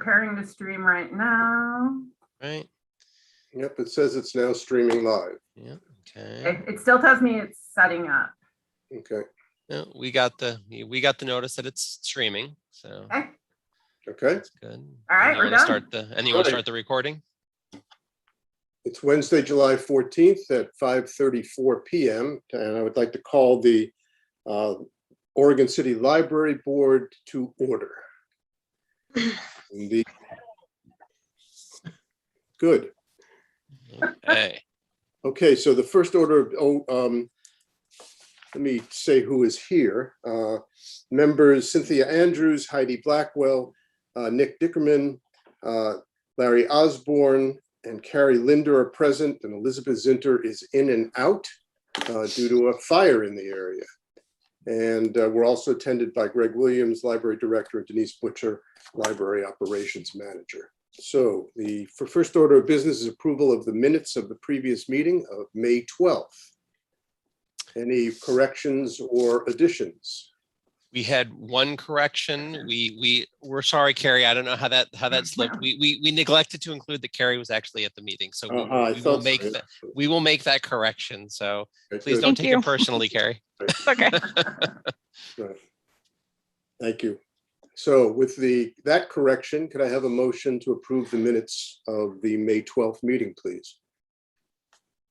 preparing to stream right now. Right. Yep, it says it's now streaming live. Yeah. Okay. It still tells me it's setting up. Okay. Yeah, we got the notice that it's streaming, so Okay. Okay. that's good. All right, And you we're want to done. start the recording? It's Wednesday, July 14th at 5:34 p.m. And I would like to call the Oregon City Library Board to order. Good. Okay. Okay, so the first order of, let me say who is here. Members Cynthia Andrews, Heidi Blackwell, Nick Dickerman, Larry Osborne, and Carrie Linder are present, and Elizabeth Zinter is in and out due to a fire in the area. And we're also attended by Greg Williams, Library Director, and Denise Butcher, Library Operations Manager. So the first order of business is approval of the minutes of the previous meeting of May 12th. Any corrections or additions? We had one correction. We're sorry, Carrie. I don't know how that slipped. We neglected to include that Carrie was actually at the meeting, so we will make that correction. So please don't take it personally, Carrie. Okay. Right. Thank you. So with that correction, could I have a motion to approve the minutes of the May 12th meeting, please?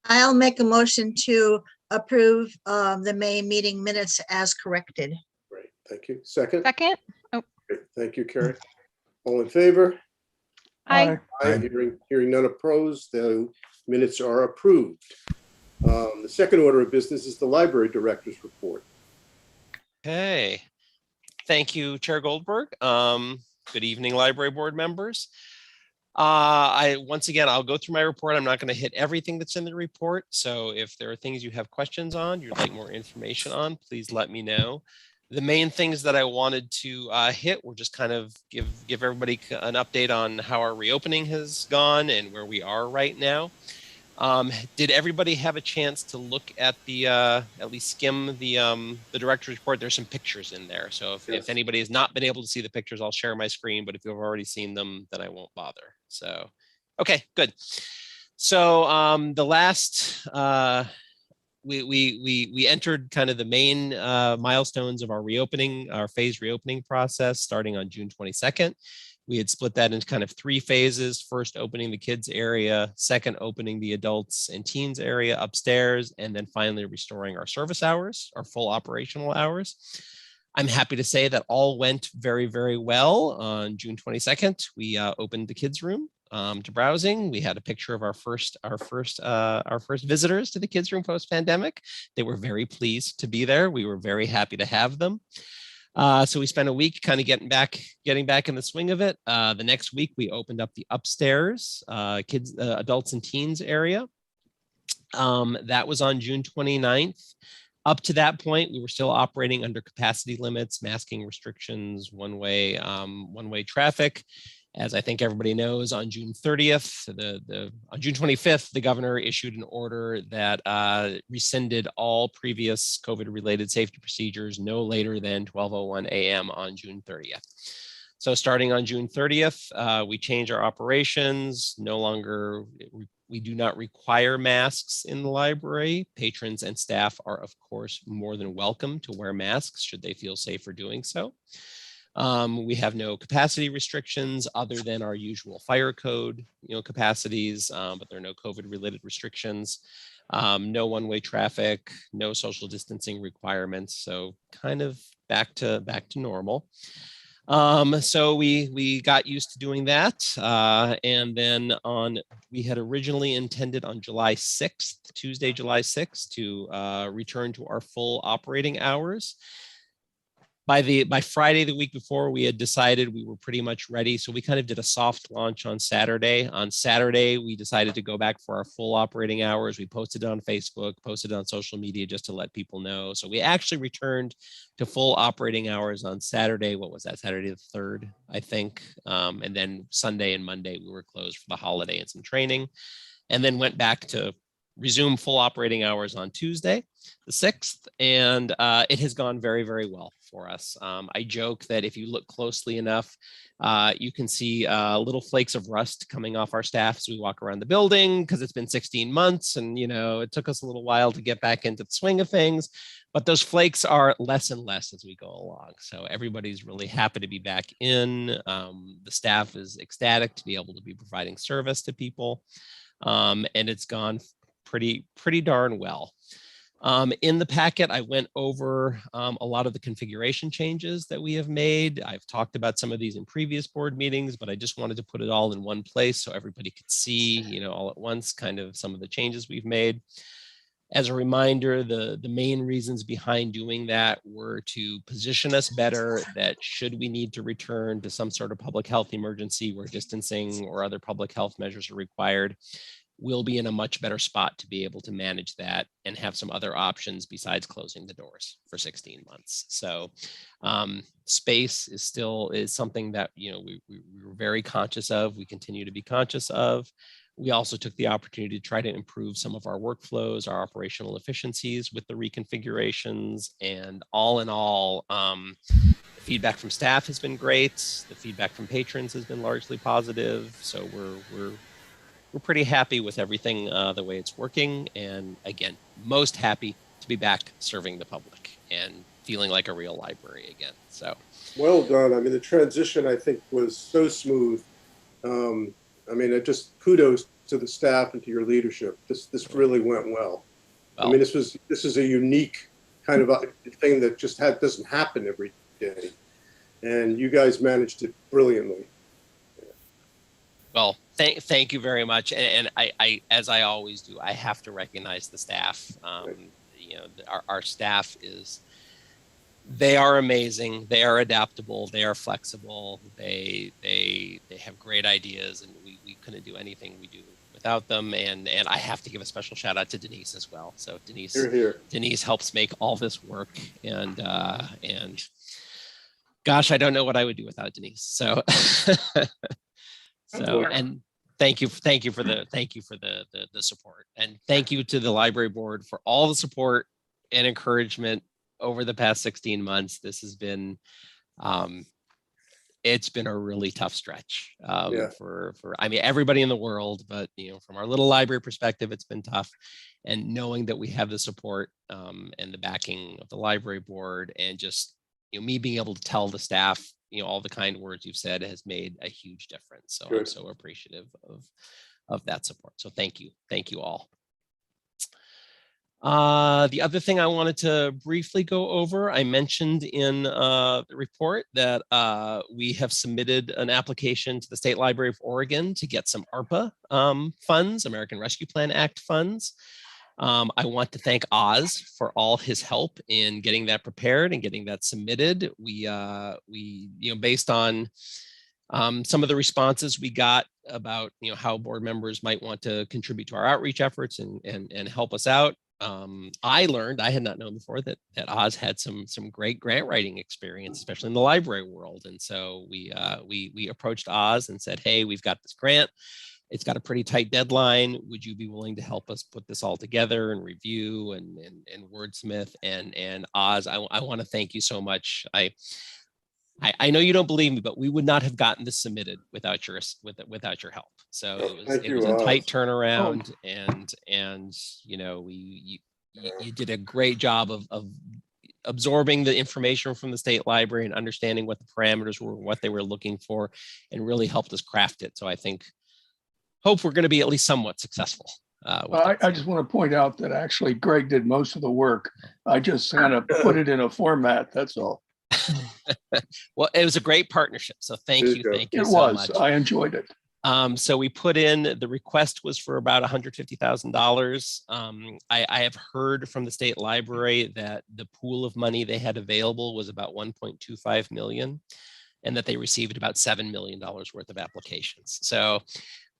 I'll make a motion to approve the May meeting minutes as corrected. Great, thank you. Second? Second. Oh, Great. Thank you, Carrie. All in favor? aye. Aye. Hearing none opposed, the minutes are approved. The second order of business is the library director's report. Okay. Thank you, Chair Goldberg. Good evening, library board members. Once again, I'll go through my report. I'm not going to hit everything that's in the report. So if there are things you have questions on, you'd like more information on, please let me know. The main things that I wanted to hit were just kind of give everybody an update on how our reopening has gone and where we are right now. Did everybody have a chance to look at the at least skim the director's report? There's some pictures in there. So if anybody has not been able to see the pictures, I'll share my screen, but if you've already seen them, then I won't bother. So, okay, good. So the last we entered kind of the main milestones of our phased reopening process starting on June 22nd. We had split that into kind of three phases. First, opening the kids area, second, opening the adults and teens area upstairs, and then finally restoring our service hours, our full operational hours. I'm happy to say that all went very, very well. On June 22nd, we opened the kids room to browsing. We had a picture of our first visitors to the kids room post-pandemic. They were very pleased to be there. We were very happy to have them. So we spent a week kind of getting back in the swing of it. The next week we opened up the upstairs kids, adults and teens area. That was on June 29th. Up to that point, we were still operating under capacity limits, masking restrictions, one-way traffic. As I think everybody knows, on June 30th, on June 25th, the governor issued an order that rescinded all previous COVID-related safety procedures no later than 12:01 a.m. on June 30th. So starting on June 30th, we changed our operations. No longer, we do not require masks in the library. Patrons and staff are, of course, more than welcome to wear masks should they feel safer doing so. We have no capacity restrictions other than our usual fire code, capacities, but there are no COVID-related restrictions. No one-way traffic, no social distancing requirements. So kind of back to normal. So we got used to doing that. And then we had originally intended on July 6th, Tuesday, July 6th, to return to our full operating hours. By Friday, the week before, we had decided we were pretty much ready. So we kind of did a soft launch on Saturday. On Saturday, we decided to go back for our full operating hours. We posted it on Facebook, posted it on social media just to let people know. So we actually returned to full operating hours on Saturday. What was that? Saturday the 3rd, I think. And then Sunday and Monday, we were closed for the holiday and some training. And then went back to resume full operating hours on Tuesday, the 6th, and it has gone very, very well for us. I joke that if you look closely enough, you can see little flakes of rust coming off our staff as we walk around the building, because it's been 16 months and, you know, it took us a little while to get back into the swing of things, but those flakes are less and less as we go along. So everybody's really happy to be back in. The staff is ecstatic to be able to be providing service to people, and it's gone pretty darn well. In the packet, I went over a lot of the configuration changes that we have made. I've talked about some of these in previous board meetings, but I just wanted to put it all in one place so everybody could see, you know, all at once kind of some of the changes we've made. As a reminder, the main reasons behind doing that were to position us better, that should we need to return to some sort of public health emergency where distancing or other public health measures are required, we'll be in a much better spot to be able to manage that and have some other options besides closing the doors for 16 months. So space is something that, you know, we were very conscious of. We continue to be conscious of. We also took the opportunity to try to improve some of our workflows, our operational efficiencies with the reconfigurations, and all in all, the feedback from staff has been great. The feedback from patrons has been largely positive. So we're pretty happy with everything, the way it's working. And again, most happy to be back serving the public and feeling like a real library again. So well done. I mean, the transition, I think, was so smooth. I mean, it just kudos to the staff and to your leadership. This really went well. I mean, this is a unique kind of a thing that just doesn't happen every day. And you guys managed it brilliantly. Well, thank you very much. And I, as I always do, I have to recognize the staff. You know, our staff they are amazing. They are adaptable. They are flexible. They have great ideas, and we couldn't do anything we do without them. And I have to give a special shout out to Denise as well. So Denise helps make all this work. And gosh, I don't know what I would do without Denise. So. And thank you for the support, and thank you to the library board for all the support and encouragement over the past 16 months. This has been, it's been a really tough stretch for I mean, everybody in the world, but you know, from our little library perspective, it's been tough. And knowing that we have the support and the backing of the library board, and just, you know, me being able to tell the staff, you know, all the kind words you've said has made a huge difference. So I'm so appreciative of that support. So thank you all. The other thing I wanted to briefly go over, I mentioned in the report that we have submitted an application to the State Library of Oregon to get some ARPA funds, American Rescue Plan Act funds. I want to thank Oz for all his help in getting that prepared and getting that submitted. We you know, based on some of the responses we got about, you know, how board members might want to contribute to our outreach efforts and help us out. I learned, I had not known before, that Oz had some great grant writing experience, especially in the library world. And so we approached Oz and said, hey, we've got this grant. It's got a pretty tight deadline. Would you be willing to help us put this all together and review and wordsmith? And Oz, I want to thank you so much. I know you don't believe me, but we would not have gotten this submitted without your help. So it was a tight turnaround, and you know, you did a great job of absorbing the information from the state library and understanding what the parameters were, what they were looking for, and really helped us craft it. So I hope we're going to be at least somewhat successful. I just want to point out that actually Greg did most of the work. I just kind of put it in a format. That's all. Well, it was a great partnerip. So thank you it so was. much. I enjoyed it. So we put in, the request was for about $150,000. I have heard from the state library that the pool of money they had available was about 1.25 million, and that they received about $7 million worth of applications. So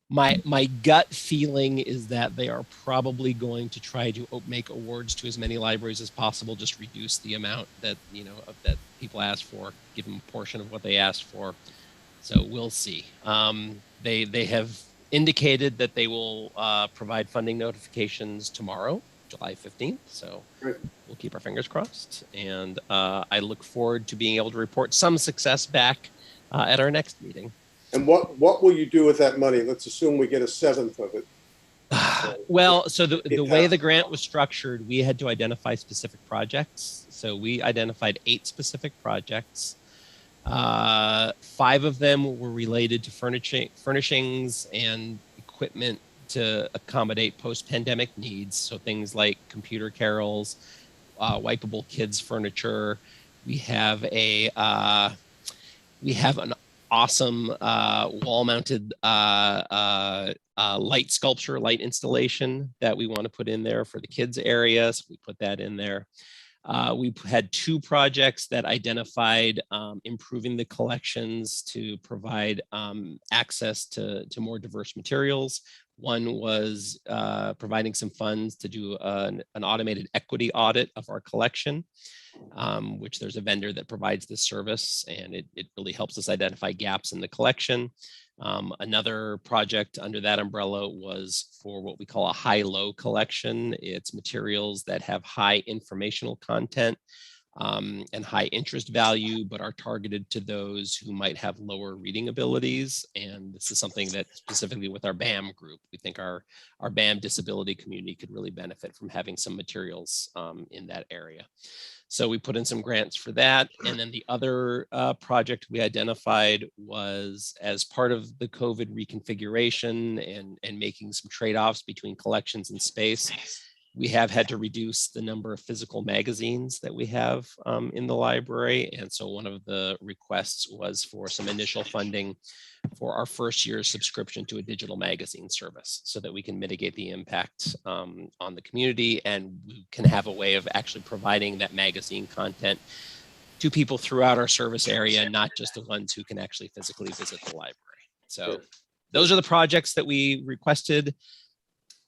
my gut feeling is that they are probably going to try to make awards to as many libraries as possible, just reduce the amount that, you know, that people ask for, give them a portion of what they asked for. So we'll see. They have indicated that they will provide funding notifications tomorrow, July 15th. So Great. we'll keep our fingers crossed. And I look forward to being able to report some success back at our next meeting. And what will you do with that money? Let's assume we get a seventh of it. Well, so the way the grant was structured, we had to identify specific projects. So we identified 8 specific projects. 5 of them were related to furnishings and equipment to accommodate post-pandemic needs. So things like computer carols, wipeable kids furniture. We have an awesome wall-mounted light sculpture, light installation that we want to put in there for the kids area. So we put that in there. We had 2 projects that identified improving the collections to provide access to more diverse materials. One was providing some funds to do an automated equity audit of our collection, which there's a vendor that provides this service, and it really helps us identify gaps in the collection. Another project under that umbrella was for what we call a high-low collection. It's materials that have high informational content and high interest value, but are targeted to those who might have lower reading abilities. And this is something that specifically with our BAM group, we think our BAM disability community could really benefit from having some materials in that area. So we put in some grants for that. And then the other project we identified was as part of the COVID reconfiguration and making some trade-offs between collections and space. We have had to reduce the number of physical magazines that we have in the library. And so one of the requests was for some initial funding for our first year's subscription to a digital magazine service so that we can mitigate the impact on the community, and we can have a way of actually providing that magazine content to people throughout our service area, not just the ones who can actually physically visit the library. So those are the projects that we requested.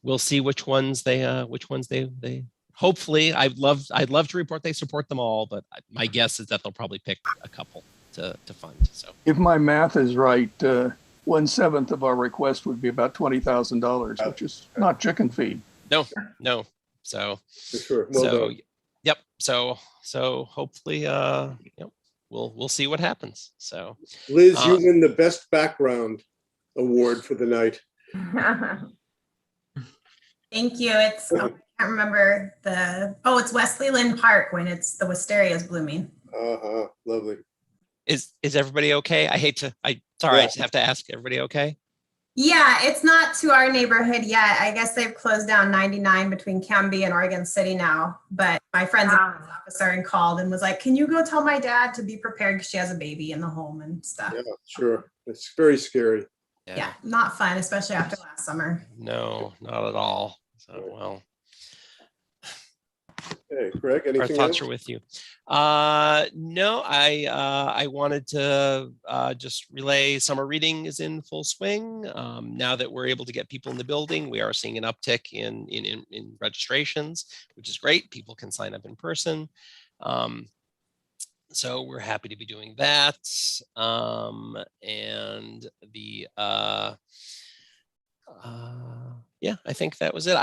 We'll see which ones they hopefully I'd love to report they support them all, but my guess is that they'll probably pick a couple to fund. So If my math is right, 1/7 of our request would be about $20,000, which is not chicken feed. no. So For sure. Well done. yep. So hopefully we'll see what happens. So Liz, you win the best background award for the night. Thank you. I can't remember it's Wesley Lynn Park when the wisteria is blooming. Lovely. is everybody okay? I just have to ask, everybody okay? Yeah, it's not to our neighborhood yet. I guess they've closed down 99 between Canby and Oregon City now. But my friend's officer and called and was like, can you go tell my dad to be prepared because she has a baby in the home and stuff. Yeah, sure. It's very scary. Yeah, not fun, especially after last summer. No, not at all. So, well, Hey, Greg, our anything thoughts else? are with you. No, I wanted to just relay summer reading is in full swing. Now that we're able to get people in the building, we are seeing an uptick in registrations, which is great. People can sign up in person. So we're happy to be doing that. And the yeah, I think that was it.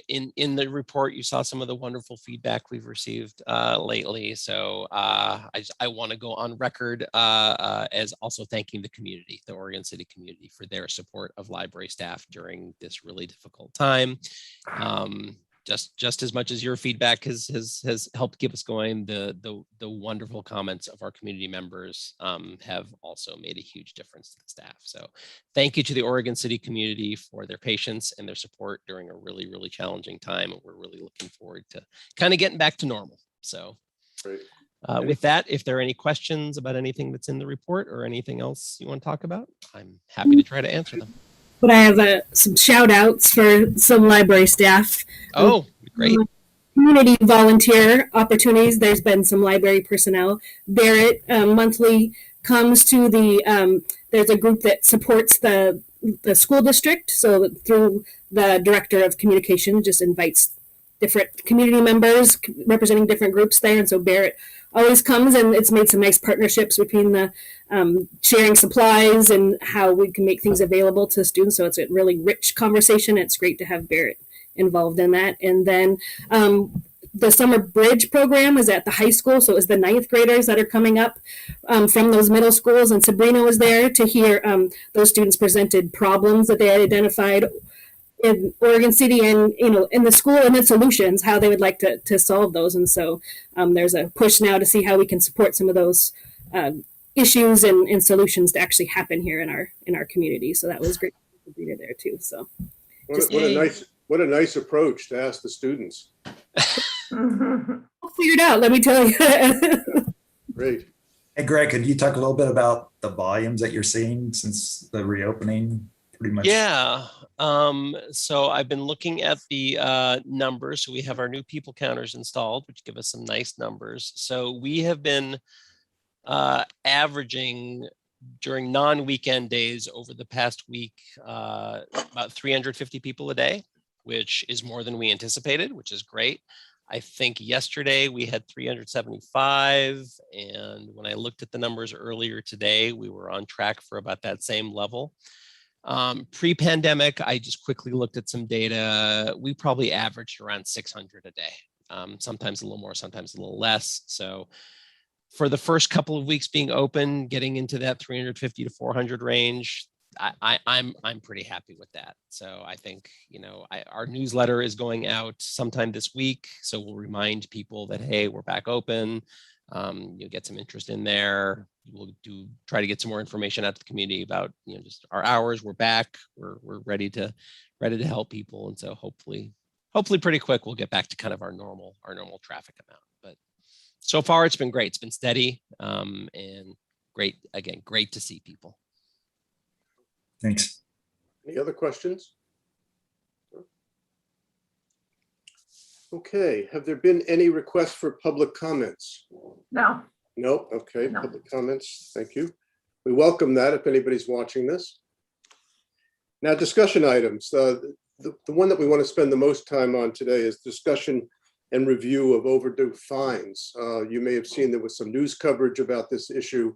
In the report, you saw some of the wonderful feedback we've received lately. So I want to go on record as also thanking the community, the Oregon City community, for their support of library staff during this really difficult time. Just as much as your feedback has helped keep us going, the wonderful comments of our community members have also made a huge difference to the staff. So thank you to the Oregon City community for their patience and their support during a really, really challenging time. We're really looking forward to kind of getting back to normal. So with that, if there are any questions about anything that's in the report or anything else you want to talk about, I'm happy to try to answer them. But I have some shout outs for some library staff. Oh, great. Community volunteer opportunities. There's been some library personnel. Barrett monthly comes to there's a group that supports the school district. So through the director of communication, just invites different community members representing different groups there. And so Barrett always comes, and it's made some nice partnerships between the sharing supplies and how we can make things available to students. So it's a really rich conversation. It's great to have Barrett involved in that. And then the summer bridge program is at the high school. So it was the 9th graders that are coming up from those middle schools. And Sabrina was there to hear those students presented problems that they had identified in Oregon City and, in the school, and then solutions, how they would like to solve those. And so there's a push now to see how we can support some of those issues and solutions to actually happen here in our community. So that was great to be there too. So what a nice approach to ask the students. I'll figure it out, let me tell you. Great. Hey, Greg, could you talk a little bit about the volumes that you're seeing since the reopening? Pretty much. Yeah. So I've been looking at the numbers. So we have our new people counters installed, which give us some nice numbers. So we have been averaging during non-weekend days over the past week about 350 people a day, which is more than we anticipated, which is great. I think yesterday we had 375, and when I looked at the numbers earlier today, we were on track for about that same level. Pre-pandemic, I just quickly looked at some data. We probably averaged around 600 a day, sometimes a little more, sometimes a little less. So for the first couple of weeks being open, getting into that 350 to 400 range, I'm pretty happy with that. So I think, our newsletter is going out sometime this week. So we'll remind people that, hey, we're back open. You'll get some interest in there. We'll try to get some more information out to the community about, just our hours. We're back. We're ready to help people. And so hopefully pretty quick, we'll get back to kind of our normal traffic amount. But so far it's been great. It's been steady and great. Again, great to see people. Thanks. Any other questions? Okay, have there been any requests for public comments? No. No, okay, No. Public comments, thank you. We welcome that if anybody's watching this. Now, discussion items. The one that we want to spend the most time on today is discussion and review of overdue fines. You may have seen there was some news coverage about this issue,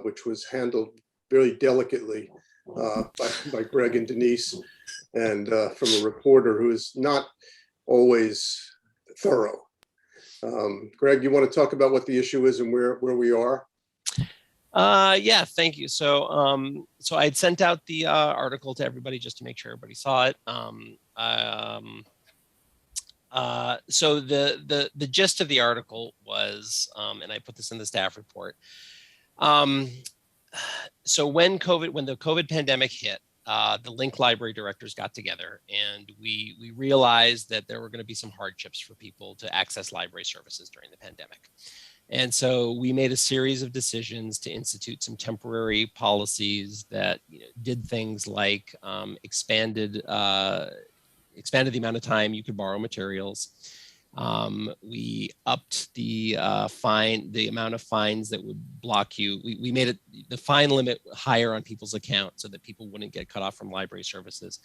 which was handled very delicately by Greg and Denise, and from a reporter who is not always thorough. Greg, you want to talk about what the issue is and where we are? Yeah, thank you. So I had sent out the article to everybody just to make sure everybody saw it. So the gist of the article was, and I put this in the staff report. So when the COVID pandemic hit, the Link Library directors got together, and we realized that there were going to be some hardships for people to access library services during the pandemic. And so we made a series of decisions to institute some temporary policies that did things like expanded the amount of time you could borrow materials. We upped the amount of fines that would block you. We made the fine limit higher on people's account so that people wouldn't get cut off from library services.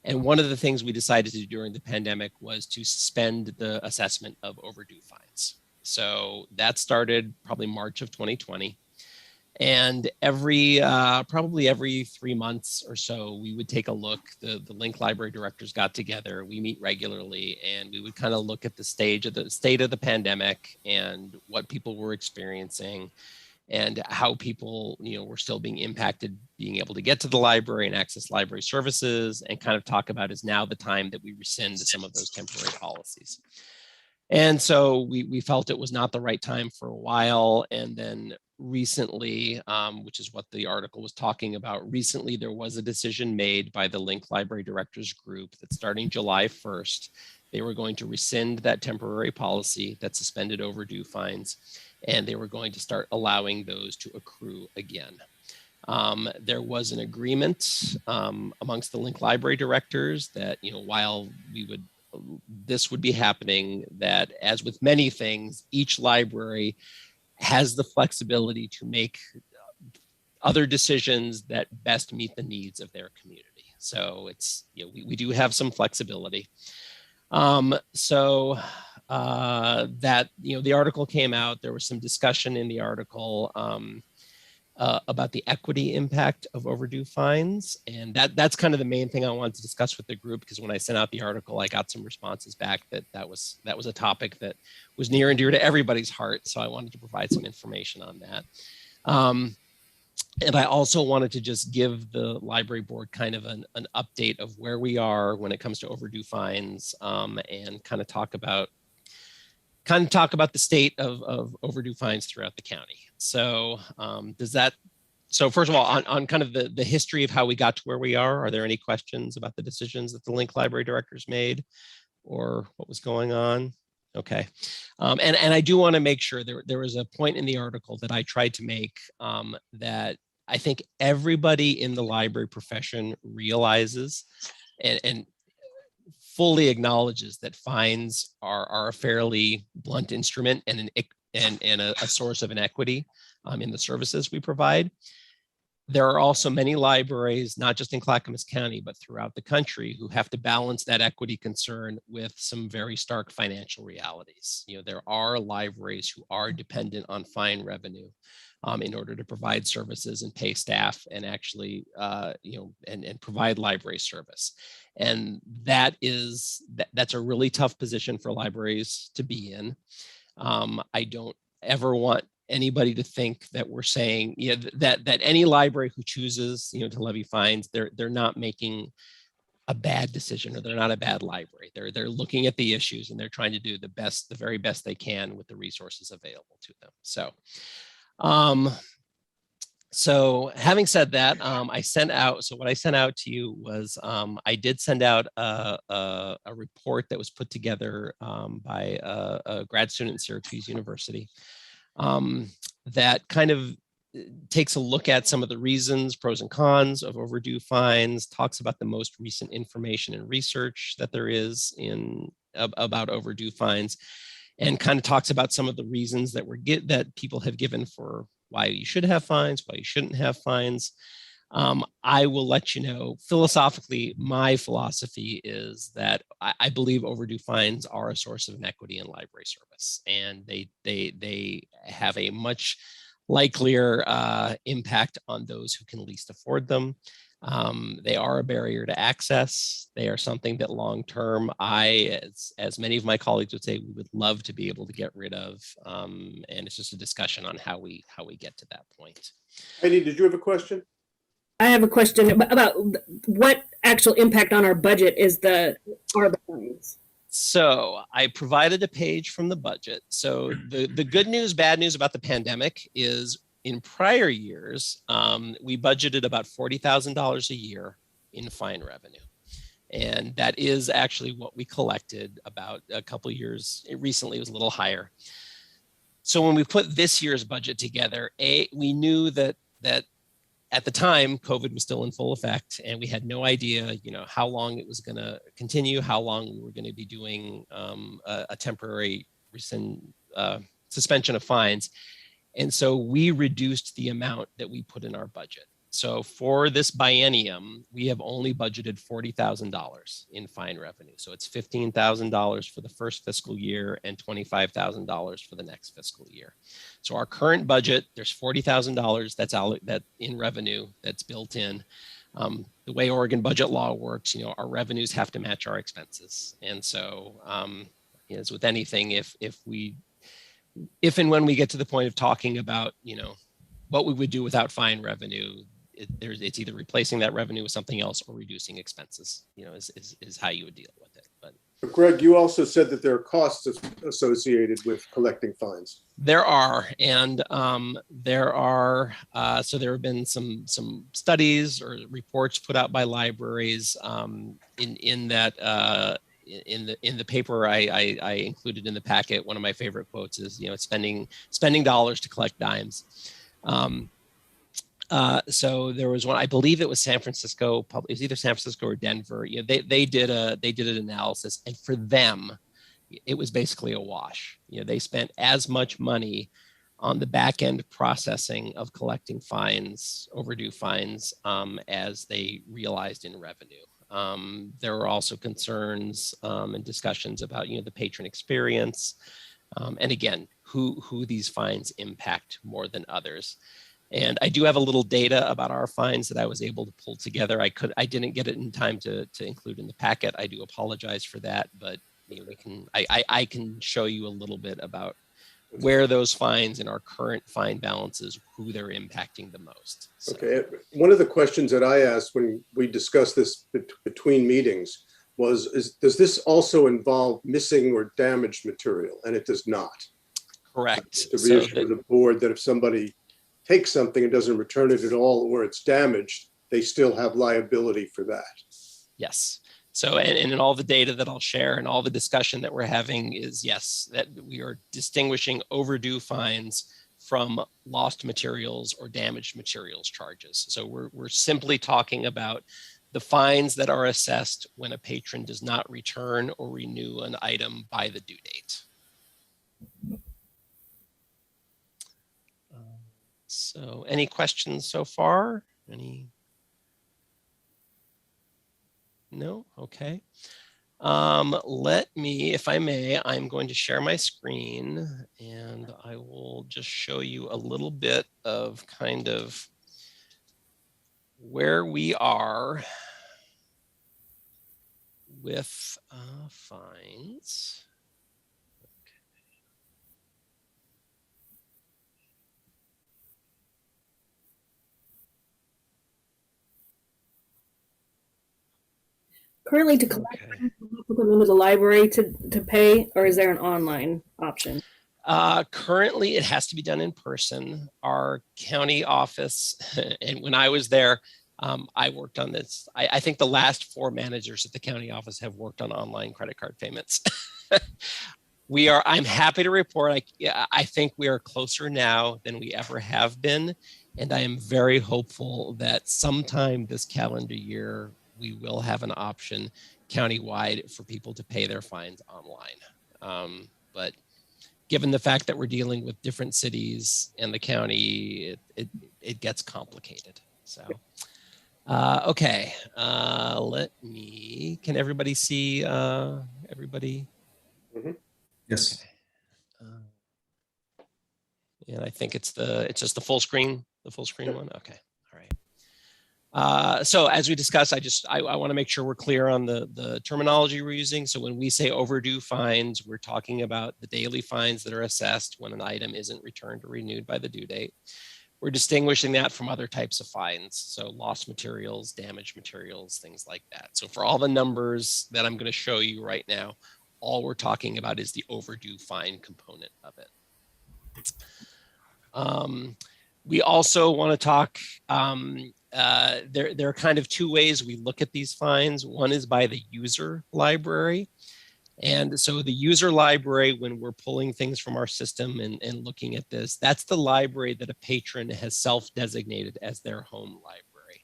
And one of the things we decided to do during the pandemic was to suspend the assessment of overdue fines. So that started probably March of 2020. And probably every 3 months or so, we would take a look. The Link Library directors got together. We meet regularly, and we would kind of look at the state of the pandemic and what people were experiencing, and how people, were still being impacted, being able to get to the library and access library services, and kind of talk about, is now the time that we rescind some of those temporary policies. And so we felt it was not the right time for a while. And then recently, which is what the article was talking about, recently there was a decision made by the Link Library Directors Group that starting July 1st, they were going to rescind that temporary policy that suspended overdue fines, and they were going to start allowing those to accrue again. There was an agreement amongst the Link Library directors that, while this would be happening, that as with many things, each library has the flexibility to make other decisions that best meet the needs of their community. So it's, we do have some flexibility. So that, the article came out, there was some discussion in the article about the equity impact of overdue fines. And that's kind of the main thing I wanted to discuss with the group, because when I sent out the article, I got some responses back that was a topic that was near and dear to everybody's heart. So I wanted to provide some information on that. And I also wanted to just give the library board kind of an update of where we are when it comes to overdue fines, and kind of talk about the state of overdue fines throughout the county. So so first of all, on kind of the history of how we got to where we are there any questions about the decisions that the Link library directors made or what was going on? Okay. And I do want to make sure there was a point in the article that I tried to make, that I think everybody in the library profession realizes and fully acknowledges that fines are a fairly blunt instrument and a source of inequity in the services we provide. There are also many libraries, not just in Clackamas County, but throughout the country, who have to balance that equity concern with some very stark financial realities. There are libraries who are dependent on fine revenue in order to provide services and pay staff and actually, and provide library service. And that's a really tough position for libraries to be in. I don't ever want anybody to think that we're saying that any library who chooses to levy fines, they're not making a bad decision, or they're not a bad library. They're looking at the issues and they're trying to do the very best they can with the resources available to them. So having said that, what I sent out to you was, I did send out a report that was put together by a grad student at Syracuse University, that kind of takes a look at some of the reasons, pros and cons of overdue fines, talks about the most recent information and research that there is about overdue fines, and kind of talks about some of the reasons that people have given for why you should have fines, why you shouldn't have fines. I will let you know, philosophically, my philosophy is that I believe overdue fines are a source of inequity in library service, and they have a much likelier impact on those who can least afford them. They are a barrier to access. They are something that long-term, as many of my colleagues would say, we would love to be able to get rid of. And it's just a discussion on how we get to that point. Heidi, did you have a question? I have a question about what actual impact on our budget are the fines. So I provided a page from the budget. So the good news, bad news about the pandemic is, in prior years, we budgeted about $40,000 a year in fine revenue. And that is actually what we collected about a couple of years. Recently, it was a little higher. So when we put this year's budget together, we knew that at the time, COVID was still in full effect, and we had no idea, how long it was going to continue, how long we were going to be doing a temporary suspension of fines. And so we reduced the amount that we put in our budget. So for this biennium, we have only budgeted $40,000 in fine revenue. So it's $15,000 for the first fiscal year and $25,000 for the next fiscal year. So our current budget, there's $40,000 that in revenue that's built in. The way Oregon budget law works, our revenues have to match our expenses. And so, as with anything, if and when we get to the point of talking about, what we would do without fine revenue, it's either replacing that revenue with something else or reducing expenses, is how you would deal with it. But Greg, you also said that there are costs associated with collecting fines. There are, and there have been some studies or reports put out by libraries in the paper I included in the packet. One of my favorite quotes is, spending dollars to collect dimes. So there was one, I believe it was San Francisco, it was either San Francisco or Denver. They did an analysis, and for them, it was basically a wash. They spent as much money on the back end processing of collecting fines, overdue fines, as they realized in revenue. There were also concerns and discussions about, the patron experience. And again, who these fines impact more than others. And I do have a little data about our fines that I was able to pull together. I didn't get it in time to include in the packet. I do apologize for that, but I can show you a little bit about where those fines in our current fine balances, who they're impacting the most. So. Okay, one of the questions that I asked when we discussed this between meetings was, does this also involve missing or damaged material? And it does not. Correct. To reassure the board that if somebody takes something and doesn't return it at all, or it's damaged, they still have liability for that. Yes. So, and in all the data that I'll share and all the discussion that we're having is, yes, that we are distinguishing overdue fines from lost materials or damaged materials charges. So we're simply talking about the fines that are assessed when a patron does not return or renew an item by the due date. So any questions so far? No? Okay. Let me, if I may, I'm going to share my screen and I will just show you a little bit of kind of where we are with fines. Currently, to collect, put them into the library to pay, or is there an online option? Currently, it has to be done in person. Our county office, and when I was there, I worked on this. I think the last 4 managers at the county office have worked on online credit card payments. I'm happy to report, I think we are closer now than we ever have been. And I am very hopeful that sometime this calendar year, we will have an option countywide for people to pay their fines online. But given the fact that we're dealing with different cities and the county, it gets complicated. So, okay, can everybody see everybody? Mm-hmm. Yes. And I think it's just the full screen one. Okay. All right. So as we discussed, I want to make sure we're clear on the terminology we're using. So when we say overdue fines, we're talking about the daily fines that are assessed when an item isn't returned or renewed by the due date. We're distinguishing that from other types of fines. So lost materials, damaged materials, things like that. So for all the numbers that I'm going to show you right now, all we're talking about is the overdue fine component of it. We also want to talk, there are kind of 2 ways we look at these fines. One is by the user library. And so the user library, when we're pulling things from our system and looking at this, that's the library that a patron has self-designated as their home library.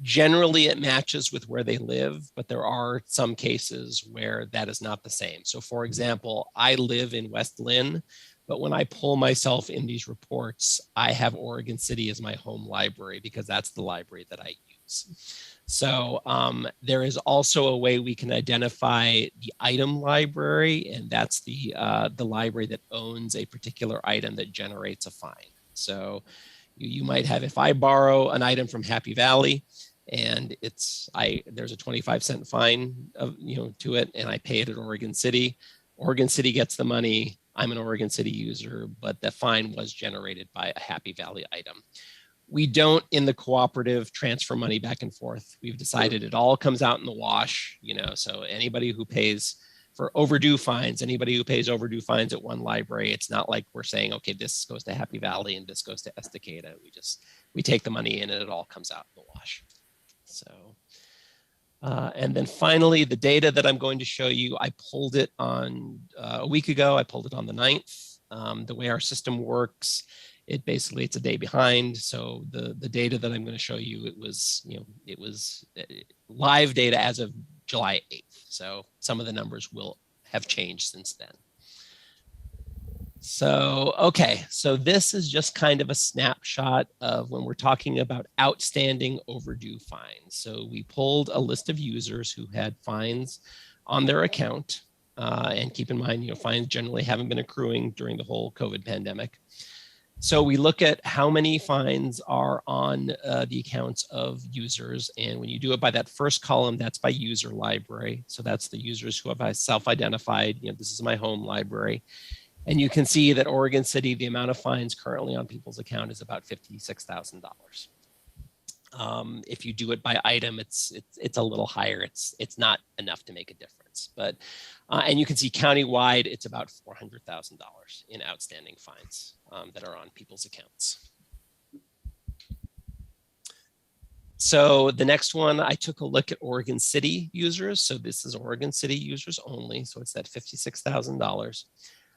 Generally, it matches with where they live, but there are some cases where that is not the same. So for example, I live in West Lynn, but when I pull myself in these reports, I have Oregon City as my home library because that's the library that I use. So there is also a way we can identify the item library, and that's the library that owns a particular item that generates a fine. So you might have, if I borrow an item from Happy Valley, and there's a 25-cent fine to it, and I pay it at Oregon City. Oregon City gets the money. I'm an Oregon City user, but the fine was generated by a Happy Valley item. We don't, in the cooperative, transfer money back and forth. We've decided it all comes out in the wash, so anybody who pays for overdue fines, anybody who pays overdue fines at one library, it's not like we're saying, okay, this goes to Happy Valley and this goes to Estacada. We take the money in and it all comes out in the wash. So, and then finally, the data that I'm going to show you, I pulled it on a week ago. I pulled it on the 9th. The way our system works, it's a day behind. So the data that I'm going to show you, it was live data as of July 8th. So some of the numbers will have changed since then. So, okay, so this is just kind of a snapshot of when we're talking about outstanding overdue fines. So we pulled a list of users who had fines on their account. And keep in mind, fines generally haven't been accruing during the whole COVID pandemic. So we look at how many fines are on the accounts of users. And when you do it by that first column, that's by user library. So that's the users who have self-identified, this is my home library. And you can see that Oregon City, the amount of fines currently on people's account is about $56,000. If you do it by item, it's a little higher. It's not enough to make a difference. But and you can see countywide, it's about $400,000 in outstanding fines that are on people's accounts. So the next one, I took a look at Oregon City users. So this is Oregon City users only. So it's that $56,000.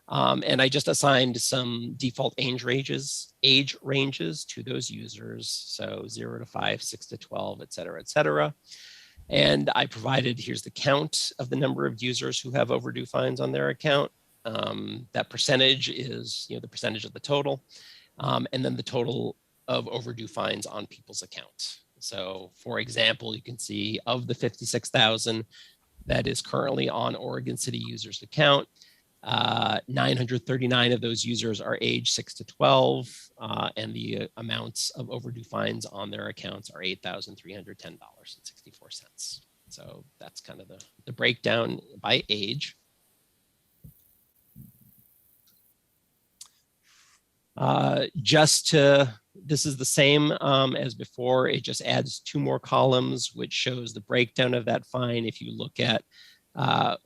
And I just assigned some default age ranges to those users. So 0 to 5, 6 to 12, et cetera, et cetera. And I provided, here's the count of the number of users who have overdue fines on their account. That percentage is, the percentage of the total. And then the total of overdue fines on people's accounts. So for example, you can see of the 56,000 that is currently on Oregon City users account, 939 of those users are age 6 to 12, and the amounts of overdue fines on their accounts are $8,310.64. So that's kind of the breakdown by age. This is the same as before. It just adds 2 more columns, which shows the breakdown of that fine if you look at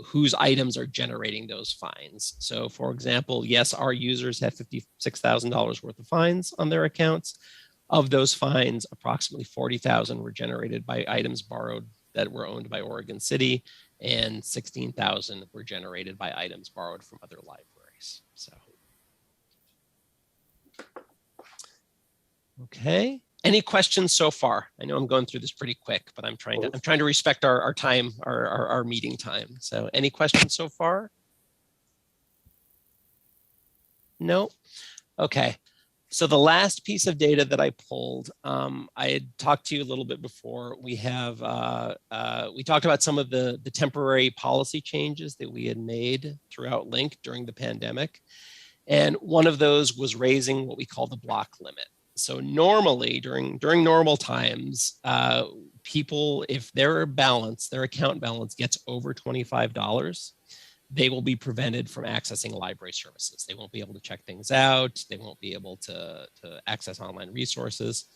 whose items are generating those fines. So for example, yes, our users have $56,000 worth of fines on their accounts. Of those fines, approximately 40,000 were generated by items borrowed that were owned by Oregon City, and 16,000 were generated by items borrowed from other libraries. So, okay. Any questions so far? I know I'm going through this pretty quick, but I'm trying to respect our time, our meeting time. So any questions so far? No? Okay. So the last piece of data that I pulled, I had talked to you a little bit before. We have, we talked about some of the temporary policy changes that we had made throughout Link during the pandemic. And one of those was raising what we call the block limit. So normally during normal times, people, if their account balance gets over $25, they will be prevented from accessing library services. They won't be able to check things out. They won't be able to access online resources.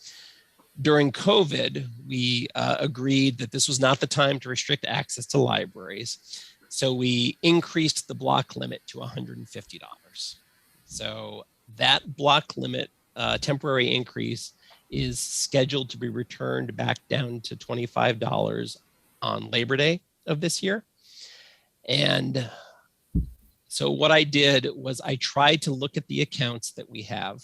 During COVID, we agreed that this was not the time to restrict access to libraries. So we increased the block limit to $150. So that block limit temporary increase is scheduled to be returned back down to $25 on Labor Day of this year. And so what I did was I tried to look at the accounts that we have,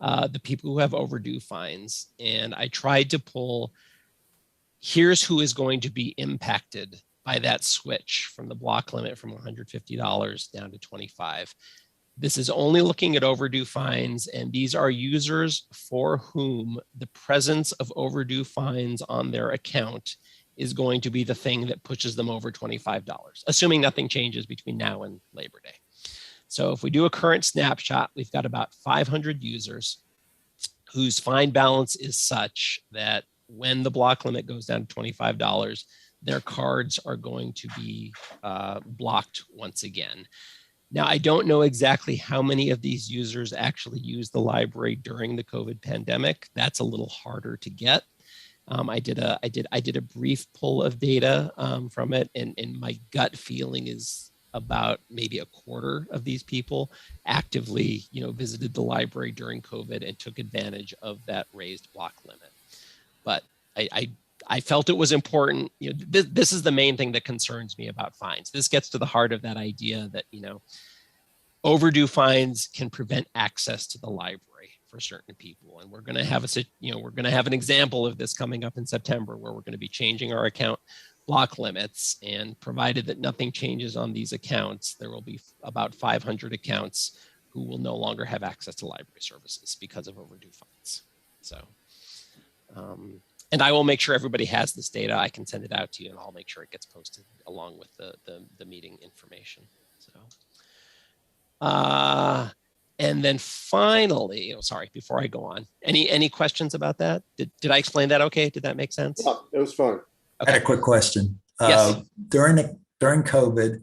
the people who have overdue fines, and I tried to pull, here's who is going to be impacted by that switch from the block limit from $150 down to $25. This is only looking at overdue fines, and these are users for whom the presence of overdue fines on their account is going to be the thing that pushes them over $25, assuming nothing changes between now and Labor Day. So if we do a current snapshot, we've got about 500 users whose fine balance is such that when the block limit goes down to $25, their cards are going to be blocked once again. Now, I don't know exactly how many of these users actually use the library during the COVID pandemic. That's a little harder to get. I did a brief pull of data from it, and my gut feeling is about maybe a quarter of these people actively, visited the library during COVID and took advantage of that raised block limit. But I felt it was important. This is the main thing that concerns me about fines. This gets to the heart of that idea that, overdue fines can prevent access to the library for certain people. And we're going to have an example of this coming up in September, where we're going to be changing our account block limits, and provided that nothing changes on these accounts, there will be about 500 accounts who will no longer have access to library services because of overdue fines. So, and I will make sure everybody has this data. I can send it out to you, and I'll make sure it gets posted along with the meeting information. So, and then finally, sorry, before I go on, any questions about that? Did I explain that okay? Did that make sense? Yeah, it was fun. I had a quick question. Yes. During COVID,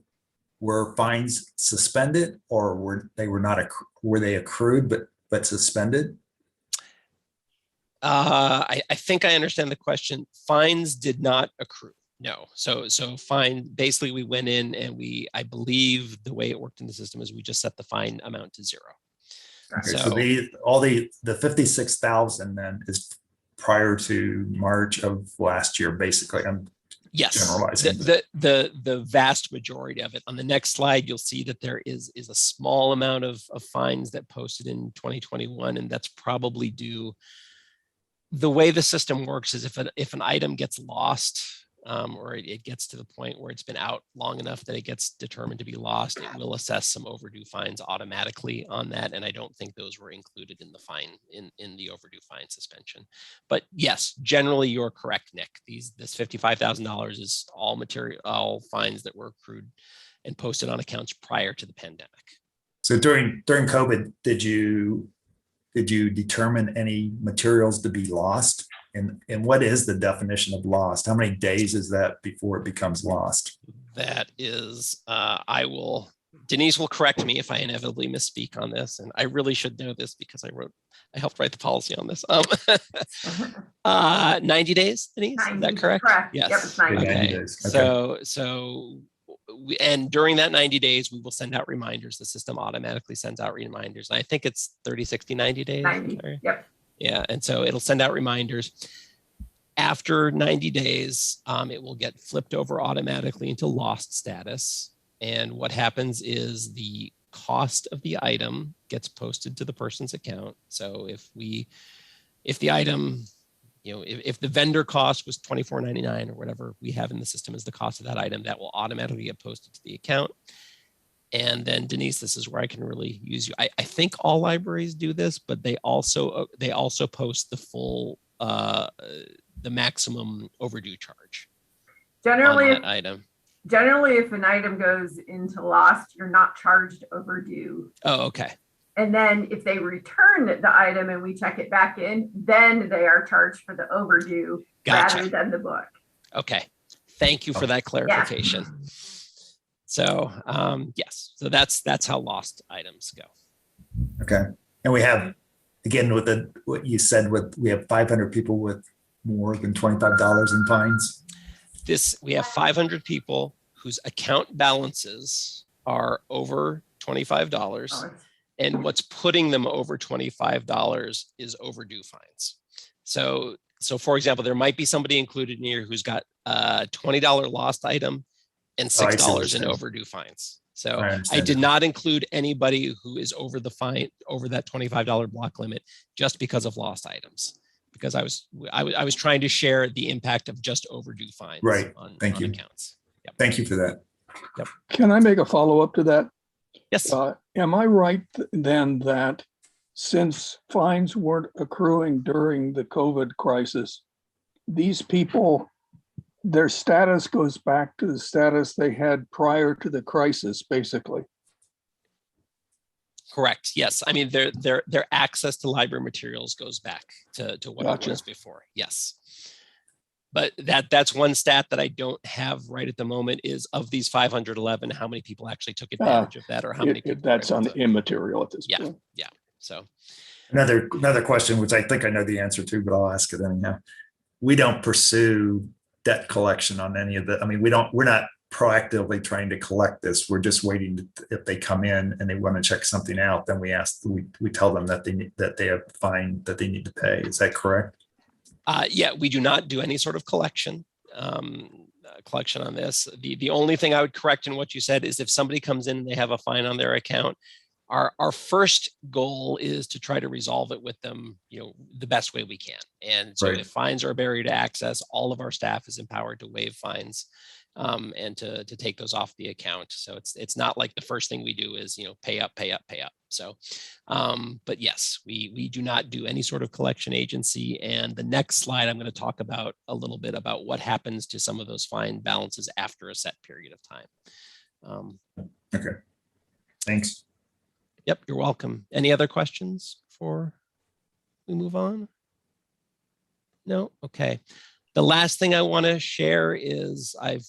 were fines suspended, or were they accrued but suspended? I think I understand the question. Fines did not accrue. No. So fine. Basically, we went in and I believe the way it worked in the system is we just set the fine amount to 0. Okay, so the 56,000 then is prior to March of last year, basically. I'm generalizing. The vast majority of it. On the next slide, you'll see that there is a small amount of fines that posted in 2021, and that's probably due. The way the system works is if an item gets lost, or it gets to the point where it's been out long enough that it gets determined to be lost, it will assess some overdue fines automatically on that. And I don't think those were included in the fine in the overdue fine suspension. But yes, generally you're correct, Nick. This $55,000 is all fines that were accrued and posted on accounts prior to the pandemic. So during COVID, did you determine any materials to be lost? And what is the definition of lost? How many days is that before it becomes lost? That is, Denise will correct me if I inevitably misspeak on this. And I really should know this because I helped write the policy on this. 90 days, Denise, 90, is that correct? Correct. Yes. Yep, it's 90. Okay. 90 days. Okay. So and during that 90 days, we will send out reminders. The system automatically sends out reminders. And I think it's 30, 60, 90 days. 90. Yep. Yeah, and so it'll send out reminders. After 90 days, it will get flipped over automatically into lost status. And what happens is the cost of the item gets posted to the person's account. So if the item, if the vendor cost was $24.99 or whatever we have in the system as the cost of that item, that will automatically get posted to the account. And then Denise, this is where I can really use you. I think all libraries do this, but they also post the full, the maximum overdue charge. Generally, on that item. Generally, if an item goes into lost, you're not charged overdue. Oh, okay. And then if they return the item and we check it back in, then they are charged for the overdue rather than the book. Okay. Thank you for that clarification. Yeah. So yes, so that's how lost items go. Okay. And we have, again, with what you said, we have 500 people with more than $25 in fines. We have 500 people whose account balances are over $25. And what's putting them over $25 is overdue fines. So for example, there might be somebody included in here who's got a $20 lost item and $6 in overdue fines. So I did not include anybody who is over the fine, over that $25 block limit, just because of lost items, because I was trying to share the impact of just overdue fines. Right. Thank you. Accounts. Yep. Thank you for that. Yep. Can I make a follow-up to that? Yes. Am I right then that since fines weren't accruing during the COVID crisis, these people, their status goes back to the status they had prior to the crisis, basically? Correct. Yes. I mean, their access to library materials goes back to what it was before. Yes. But that's one stat that I don't have right at the moment is of these 511, how many people actually took advantage of that, or how many people that's on immaterial at this point. Yeah. So another question, which I think I know the answer to, but I'll ask it anyhow. We don't pursue debt collection on any of the, I mean, we're not proactively trying to collect this. We're just waiting if they come in and they want to check something out, then we tell them that they have a fine that they need to pay. Is that correct? Yeah, we do not do any sort of collection on this. The only thing I would correct in what you said is if somebody comes in and they have a fine on their account, our first goal is to try to resolve it with them, the best way we can. And so Right. if fines are a barrier to access, all of our staff is empowered to waive fines and to take those off the account. So it's not like the first thing we do is, pay up, pay up, pay up. So, but yes, we do not do any sort of collection agency. And the next slide, I'm going to talk about a little bit about what happens to some of those fine balances after a set period of time. Okay. Thanks. Yep, you're welcome. Any other questions before we move on? No? Okay. The last thing I want to share is I've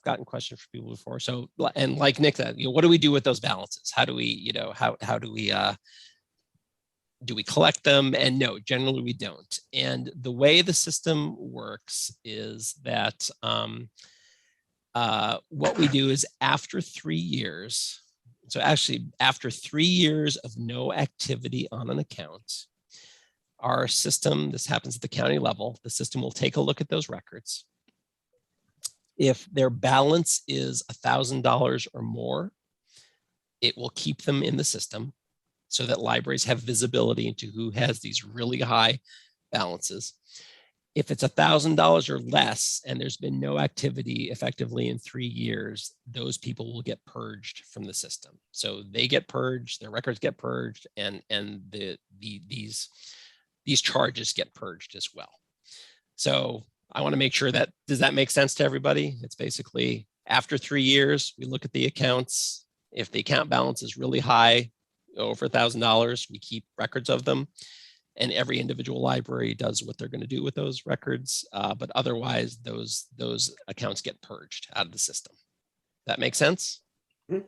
gotten questions from people before. So, and like Nick said, what do we do with those balances? How do we, how do we collect them? And no, generally we don't. And the way the system works is that what we do is after 3 years, so actually after 3 years of no activity on an account, our system, this happens at the county level, the system will take a look at those records. If their balance is $1,000 or more, it will keep them in the system so that libraries have visibility into who has these really high balances. If it's $1,000 or less and there's been no activity effectively in 3 years, those people will get purged from the system. So they get purged, their records get purged, and these charges get purged as well. So I want to make sure that, does that make sense to everybody? It's basically after 3 years, we look at the accounts. If the account balance is really high, over $1,000, we keep records of them. And every individual library does what they're going to do with those records. But otherwise, those accounts get purged out of the system. That make sense? Mm-hmm.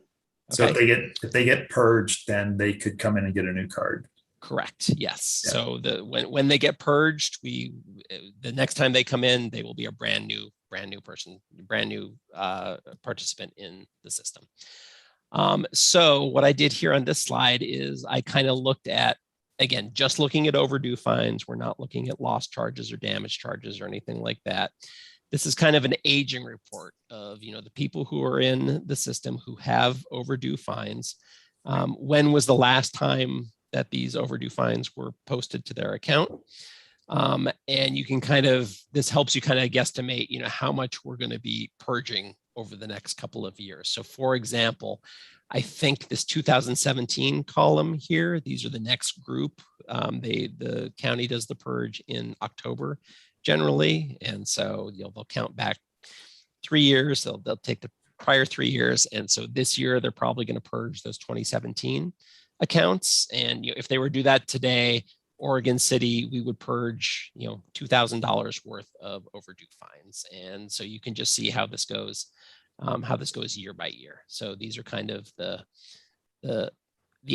So Okay. if they get purged, then they could come in and get a new card. Correct. Yes. Yeah. So when they get purged, the next time they come in, they will be a brand new person, brand new participant in the system. So what I did here on this slide is I kind of looked at, again, just looking at overdue fines. We're not looking at lost charges or damage charges or anything like that. This is kind of an aging report of, the people who are in the system who have overdue fines. When was the last time that these overdue fines were posted to their account? And you can this helps you kind of guesstimate, how much we're going to be purging over the next couple of years. So for example, I think this 2017 column here, these are the next group. The county does the purge in October generally. And so they'll count back 3 years. They'll take the prior 3 years. And so this year, they're probably going to purge those 2017 accounts. And if they were to do that today, Oregon City, we would purge, $2,000 worth of overdue fines. And so you can just see how this goes year by year. So these are kind of the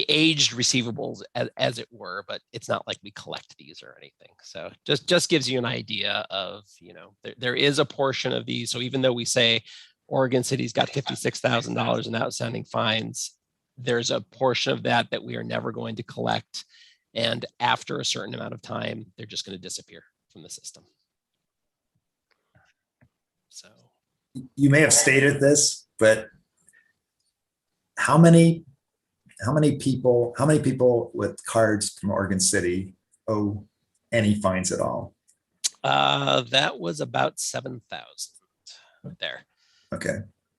aged receivables as it were, but it's not like we collect these or anything. So just gives you an idea of, there is a portion of these. So even though we say Oregon City's got $56,000 in outstanding fines, there's a portion of that we are never going to collect. And after a certain amount of time, they're just going to disappear from the system. So You may have stated this, but how many people with cards from Oregon City owe any fines at all? That was about 7,000 there. Okay.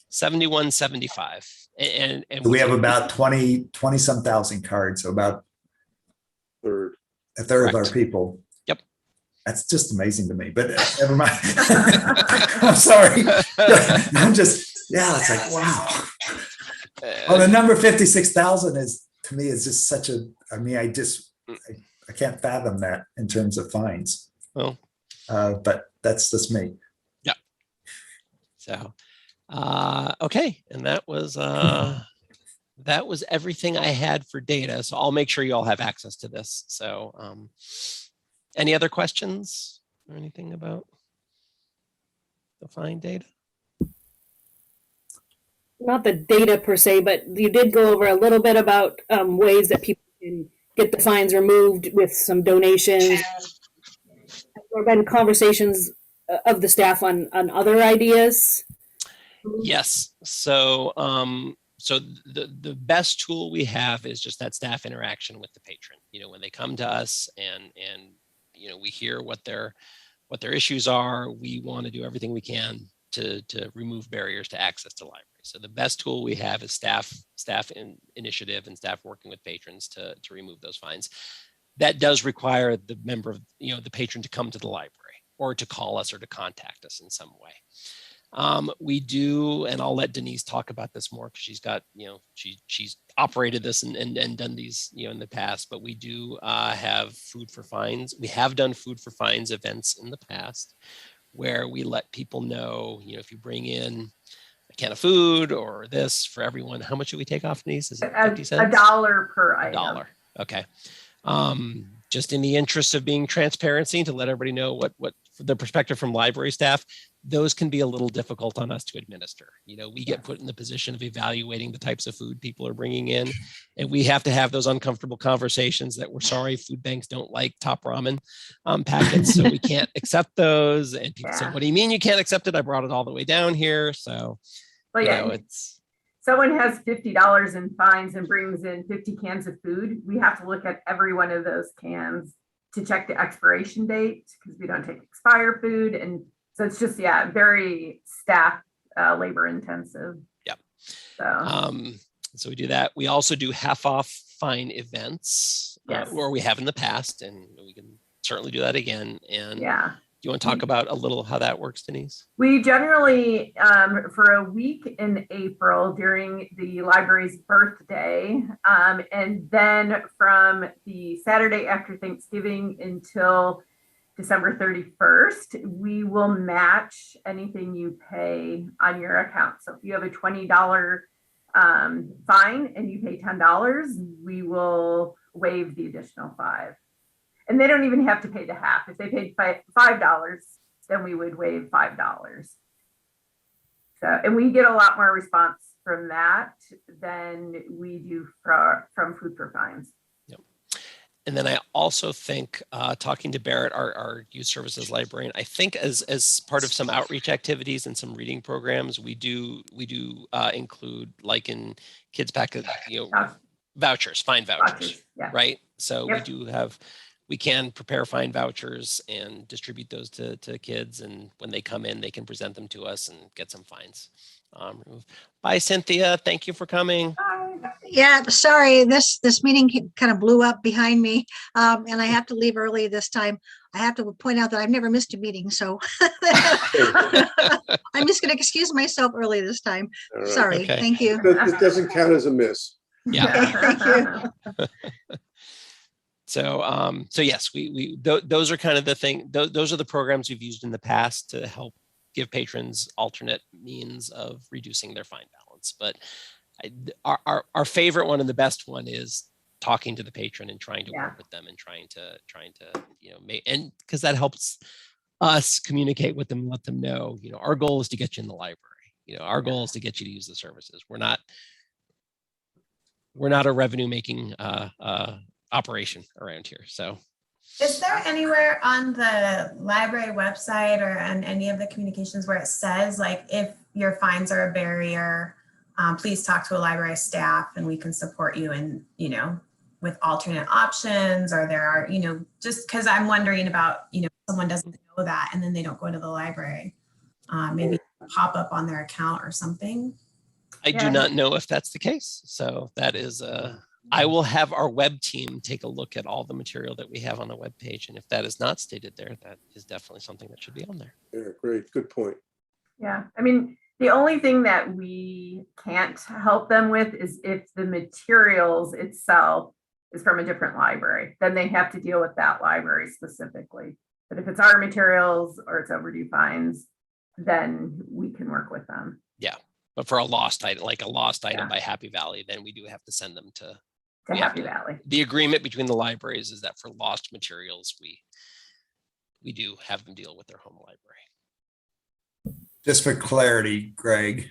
7175. And So we have about 20 some thousand cards. So about Third. a third of Correct. our people. Yep. That's just amazing to me, but never mind. I'm sorry. I'm just, it's like, wow. Well, the number 56,000 to me is just such I can't fathom that in terms of fines. Well, but that's just me. Yeah. So, okay. And that was everything I had for data. So I'll make sure you all have access to this. So, any other questions or anything about the fine data? Not the data per se, but you did go over a little bit about ways that people can get the fines removed with some donations. There have been conversations of the staff on other ideas. Yes. So So the best tool we have is just that staff interaction with the patron. When they come to us and we hear what their issues are, we want to do everything we can to remove barriers to access to library. So the best tool we have is staff initiative and staff working with patrons to remove those fines. That does require the member of, the patron to come to the library or to call us or to contact us in some way. We do, and I'll let Denise talk about this more because she's got, she's operated this and done these, in the past, but we do have food for fines. We have done food for fines events in the past where we let people know, if you bring in a can of food or this for everyone, how much do we take off, Denise? Is it 50 cents? $1 per item. $1. Okay. Just in the interest of being transparency, to let everybody know what the perspective from library staff, those can be a little difficult on us to administer. We get put in the position of evaluating the types of food people are bringing in, and we have to have those uncomfortable conversations that we're sorry, food banks don't like top ramen packets, so we can't accept those. And people say, "What do you mean you can't accept it? I brought it all the way down here." So, it's. Someone has $50 in fines and brings in 50 cans of food. We have to look at every one of those cans to check the expiration date because we don't take expired food. And so it's just, very staff labor intensive. Yep. So we do that. We also do half off fine events, or we have in the past, and we can certainly do that again. And do you want to talk about a little how that works, Denise? We generally, for a week in April during the library's birthday, and then from the Saturday after Thanksgiving until December 31st, we will match anything you pay on your account. So if you have a $20 fine and you pay $10, we will waive the additional $5. And they don't even have to pay the half. If they paid $5, then we would waive $5. So, and we get a lot more response from that than we do from food for fines. Yep. And then I also think, talking to Barrett, our youth services librarian, I think as part of some outreach activities and some reading programs, we do include, like in kids packet, vouchers, fine vouchers, right? So we do have. We can prepare fine vouchers and distribute those to kids. And when they come in, they can present them to us and get some fines removed. Bye, Cynthia. Thank you for coming. Yeah, sorry, this meeting kind of blew up behind me, and I have to leave early this time. I have to point out that I've never missed a meeting, so I'm just going to excuse myself early this time. Right. Sorry. Okay. Thank you. It doesn't count as a miss. Yeah. Thank you. So yes, those are kind of the thing. Those are the programs we've used in the past to help give patrons alternate means of reducing their fine balance. But our favorite one and the best one is talking to the patron and trying to work with them and trying to make, and because that helps us communicate with them, let them know, our goal is to get you in the library. Our goal is to get you to use the services. We're not a revenue making operation around here. So is there anywhere on the library website or on any of the communications where it says, like, if your fines are a barrier, please talk to a library staff and we can support you in, with alternate options, or there are, just because I'm wondering about, someone doesn't know that and then they don't go to the library, maybe pop up on their account or something. I do not know if that's the case. So that is I will have our web team take a look at all the material that we have on the web page. And if that is not stated there, that is definitely something that should be on there. Yeah, great. Good point. Yeah. I mean, the only thing that we can't help them with is if the materials itself is from a different library, then they have to deal with that library specifically. But if it's our materials or it's overdue fines, then we can work with them. Yeah. But for a lost item, like a lost item by Happy Valley, then we do have to send them to Happy Valley. The agreement between the libraries is that for lost materials, we do have them deal with their home library. Just for clarity, Greg,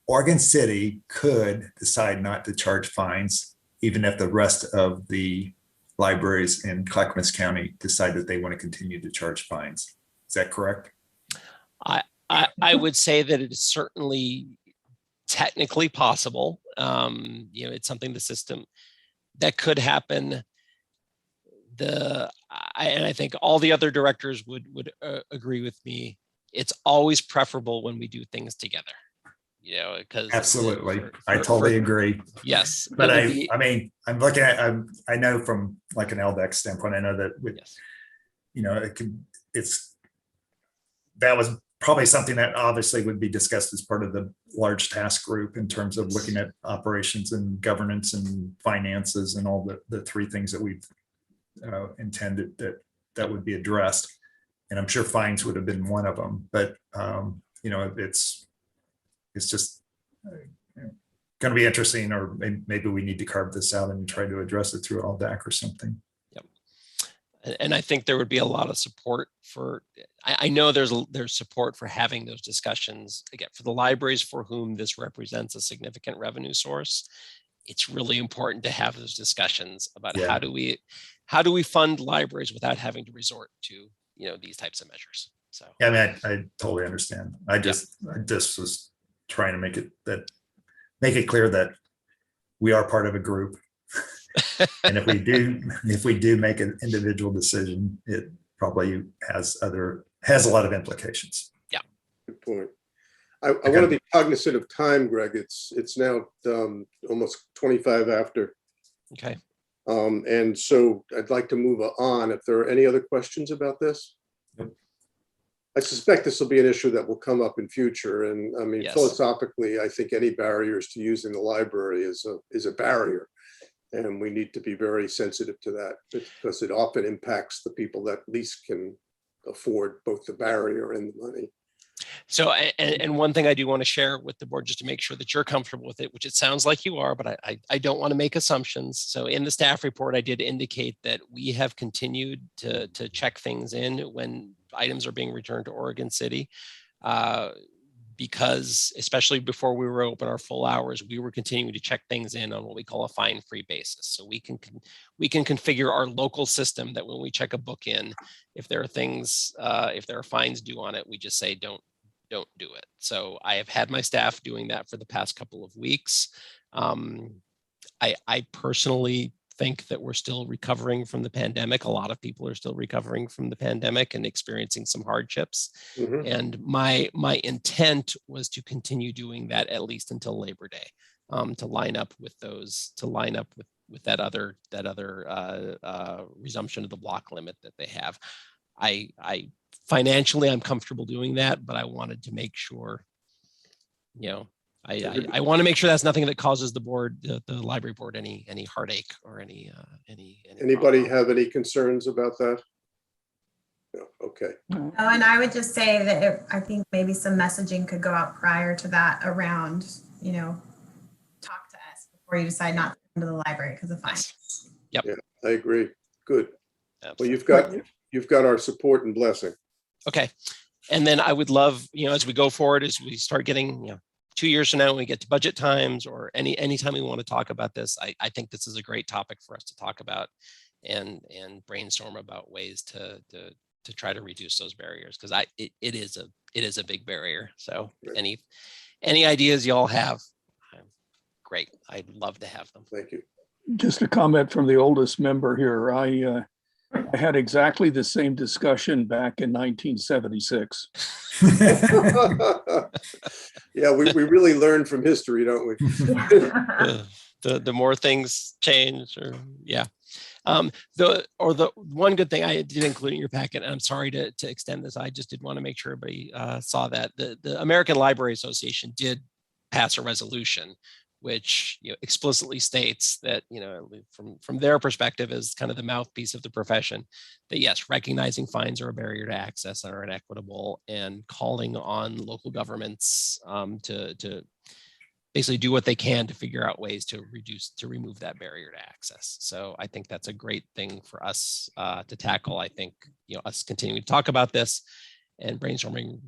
Oregon City could decide not to charge fines, even if the rest of the libraries in Clackamas County decide that they want to continue to charge fines. Is that correct? I would say that it is certainly technically possible. It's something the system that could happen. And I think all the other directors would agree with me. It's always preferable when we do things together. Because Absolutely, I totally agree. Yes, But I mean, I'm looking at, I know from like an LDEC standpoint, I know that with, yes. That was probably something that obviously would be discussed as part of the large task group in terms of looking at operations and governance and finances and all the three things that we've intended that would be addressed. And I'm sure fines would have been one of them, but it's just going to be interesting, or maybe we need to carve this out and try to address it through LDAC or something. Yep. And I think there would be a lot of support for, I know there's support for having those discussions, again, for the libraries for whom this represents a significant revenue source. It's really important to have those discussions about how do we fund libraries without having to resort to, these types of measures. So yeah, I mean, I totally understand. I just was trying to make it clear that we are part of a group. And if we do make an individual decision, it probably has a lot of implications. Yeah. Good point. I want to be cognizant of time, Greg. It's now almost 25 after. Okay. And so I'd like to move on. If there are any other questions about this? Yep. I suspect this will be an issue that will come up in future. And I mean, Yes. Philosophically, I think any barriers to using the library is a barrier. And we need to be very sensitive to that because it often impacts the people that least can afford both the barrier and the money. So, and one thing I do want to share with the board, just to make sure that you're comfortable with it, which it sounds like you are, but I don't want to make assumptions. So in the staff report, I did indicate that we have continued to check things in when items are being returned to Oregon City. Because especially before we were open our full hours, we were continuing to check things in on what we call a fine-free basis. So we can configure our local system that when we check a book in, if there are things, if there are fines due on it, we just say don't do it. So I have had my staff doing that for the past couple of weeks. I personally think that we're still recovering from the pandemic. A lot of people are still recovering from the pandemic and experiencing some hardships. Mhm. And my intent was to continue doing that at least until Labor Day, to line up with that other resumption of the block limit that they have. I financially, I'm comfortable doing that, but I wanted to make sure, I want to make sure that's nothing that causes the board, the library board, any heartache or any Anybody problem. have any concerns about that? No. Okay. Oh, and I would just say that I think maybe some messaging could go out prior to that around, talk to us before you decide not to come to the library because of fines. Yep. Yeah, I agree. Good. Absolutely. Well, you've got our support and blessing. Okay. And then I would love, as we go forward, as we start getting, 2 years from now, when we get to budget times or anytime we want to talk about this, I think this is a great topic for us to talk about and brainstorm about ways to try to reduce those barriers, because it is a big barrier. So Right. any ideas y'all have, great. I'd love to have them. Thank you. Just a comment from the oldest member here. I had exactly the same discussion back in 1976. Yeah, we really learn from history, don't we? The more things change, or yeah. The one good thing I did include in your packet, and I'm sorry to extend this, I just did want to make sure everybody saw that the American Library Association did pass a resolution which explicitly states that, from their perspective as kind of the mouthpiece of the profession, that yes, recognizing fines are a barrier to access and are inequitable, and calling on local governments to basically do what they can to figure out ways to remove that barrier to access. So I think that's a great thing for us to tackle. I think, us continuing to talk about this and brainstorming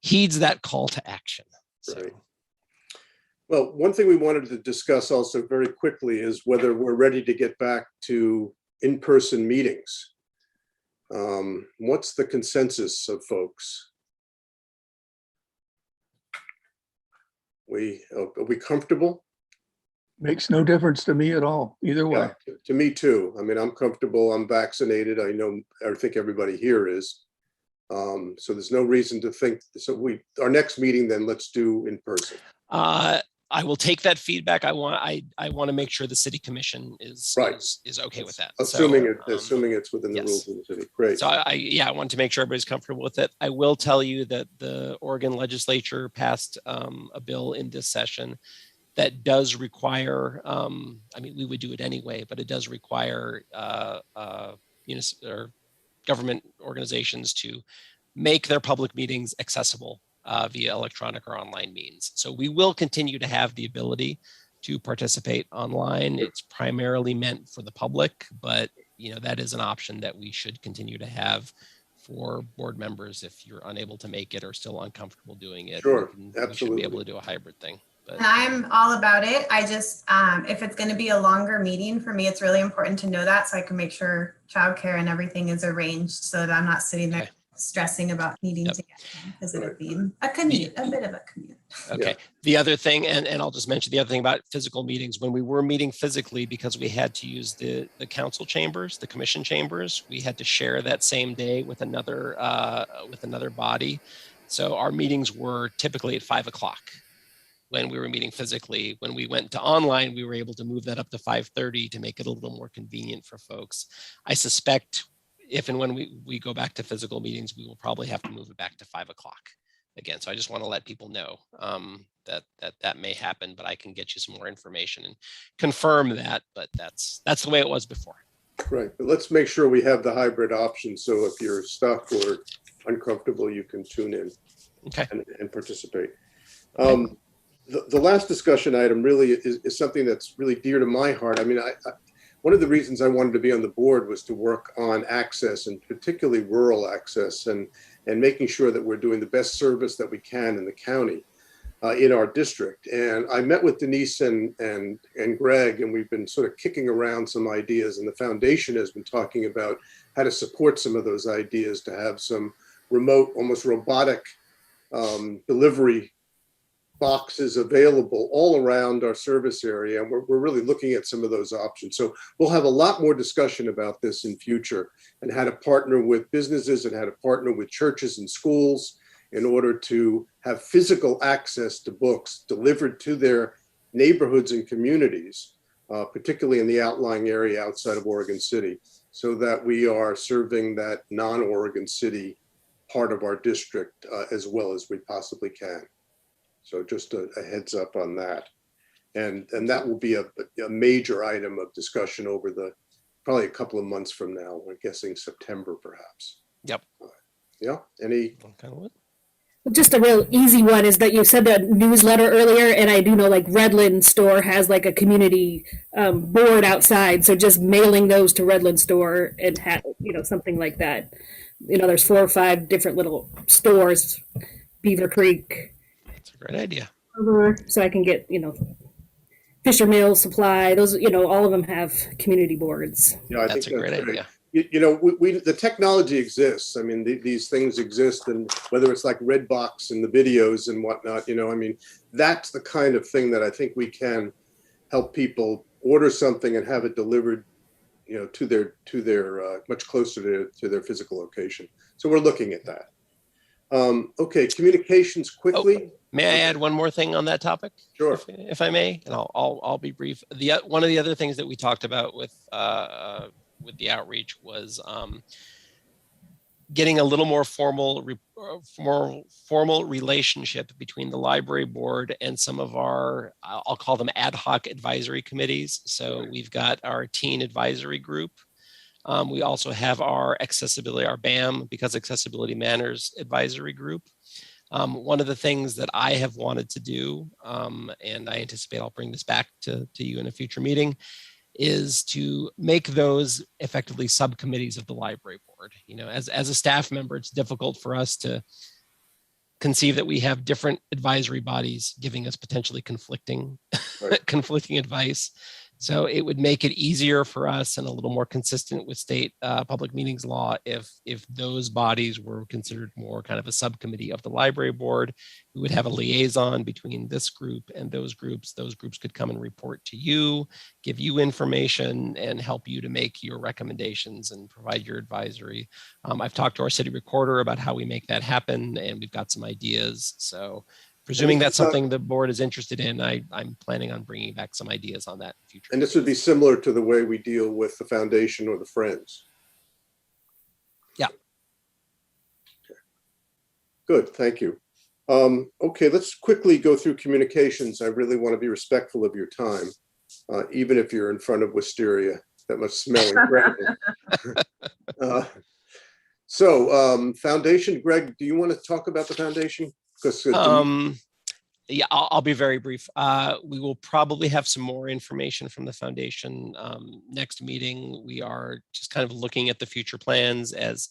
heeds that call to action. So. Right. Well, one thing we wanted to discuss also very quickly is whether we're ready to get back to in-person meetings. What's the consensus of folks? Are we comfortable? Makes no difference to me at all, either way. Yeah, to me too. I mean, I'm comfortable. I'm vaccinated. I think everybody here is. So there's no reason to think. So our next meeting, then let's do in person. I will take that feedback. I want to make sure the city commission is Right. is okay with that. Assuming So, it's within the yes. rules of the city. Great. So I want to make sure everybody's comfortable with it. I will tell you that the Oregon legislature passed a bill in this session that does require, I mean, we would do it anyway, but it does require or government organizations to make their public meetings accessible via electronic or online means. So we will continue to have the ability to participate online. It's primarily meant for the public, but that is an option that we should continue to have for board members if you're unable to make it or still uncomfortable doing it. Sure, We should absolutely. be able to do a hybrid thing. But And I'm all about it. I just, if it's going to be a longer meeting, for me, it's really important to know that so I can make sure childcare and everything is arranged so that I'm not sitting there Okay. stressing about needing Yep. to get home because it Right. would be a commute, a bit of a commute. Okay. The other thing, and I'll just mention the other thing about physical meetings, when we were meeting physically, because we had to use the council chambers, the commission chambers, we had to share that same day with another body. So our meetings were typically at 5 o'clock when we were meeting physically. When we went to online, we were able to move that up to 5:30 to make it a little more convenient for folks. I suspect if and when we go back to physical meetings, we will probably have to move it back to 5 o'clock again. So I just want to let people know that may happen, but I can get you some more information and confirm that. But that's the way it was before. Right, but let's make sure we have the hybrid option. So if you're stuck or uncomfortable, you can tune in Okay. and participate. The last discussion item really is something that's really dear to my heart. I mean, one of the reasons I wanted to be on the board was to work on access, and particularly rural access, and making sure that we're doing the best service that we can in the county, in our district. And I met with Denise and Greg, and we've been sort of kicking around some ideas, and the foundation has been talking about how to support some of those ideas to have some remote, almost robotic delivery boxes available all around our service area. And we're really looking at some of those options. So we'll have a lot more discussion about this in future, and how to partner with businesses and how to partner with churches and schools in order to have physical access to books delivered to their neighborhoods and communities, particularly in the outlying area outside of Oregon City, so that we are serving that non-Oregon City part of our district as well as we possibly can. So just a heads up on that. And that will be a major item of discussion over probably a couple of months from now. We're guessing September, perhaps. Yep. Yeah, any? Just a real easy one is that you said the newsletter earlier, and I do know like Redland Store has like a community board outside. So just mailing those to Redland Store and something like that. There's 4 or 5 different little stores, Beaver Creek. That's a great idea. So I can get, Fisher Mill Supply, those, all of them have community boards. Yeah, I That's think a great idea. The technology exists. I mean, these things exist, and whether it's like Redbox and the videos and whatnot, I mean, that's the kind of thing that I think we can help people order something and have it delivered, to their much closer to their physical location. So we're looking at that. Okay, communications quickly. May I add one more thing on that topic? Sure. If I may, and I'll be brief. One of the other things that we talked about with the outreach was getting a little more formal relationship between the library board and some of our, I'll call them ad hoc advisory committees. So we've got our teen advisory group. We also have our BAM, Because Accessibility Matters advisory group. One of the things that I have wanted to do, and I anticipate I'll bring this back to you in a future meeting, is to make those effectively subcommittees of the library board. As a staff member, it's difficult for us to conceive that we have different advisory bodies giving us potentially conflicting advice. So it would make it easier for us and a little more consistent with state public meetings law if those bodies were considered more kind of a subcommittee of the library board. We would have a liaison between this group and those groups. Those groups could come and report to you, give you information, and help you to make your recommendations and provide your advisory. I've talked to our city recorder about how we make that happen, and we've got some ideas. So presuming that's something the board is interested in, I'm planning on bringing back some ideas on that in future. And this would be similar to the way we deal with the foundation or the Friends. Yeah. Okay. Good, thank you. Okay, let's quickly go through communications. I really want to be respectful of your time, even if you're in front of wisteria. That must smell incredible. Foundation, Greg, do you want to talk about the foundation? Because yeah, I'll be very brief. We will probably have some more information from the foundation next meeting. We are just kind of looking at the future plans. As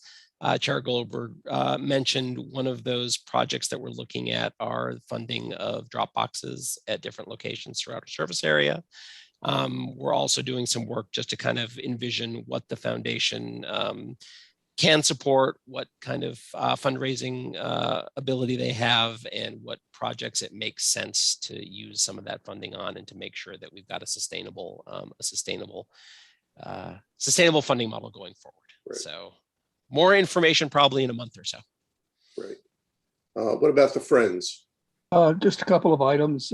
Chair Goldberg mentioned, one of those projects that we're looking at are funding of drop boxes at different locations throughout our service area. We're also doing some work just to kind of envision what the foundation can support, what kind of fundraising ability they have, and what projects it makes sense to use some of that funding on, and to make sure that we've got a sustainable funding model going forward. Right. So more information probably in a month or so. Right. What about the Friends? Just a couple of items.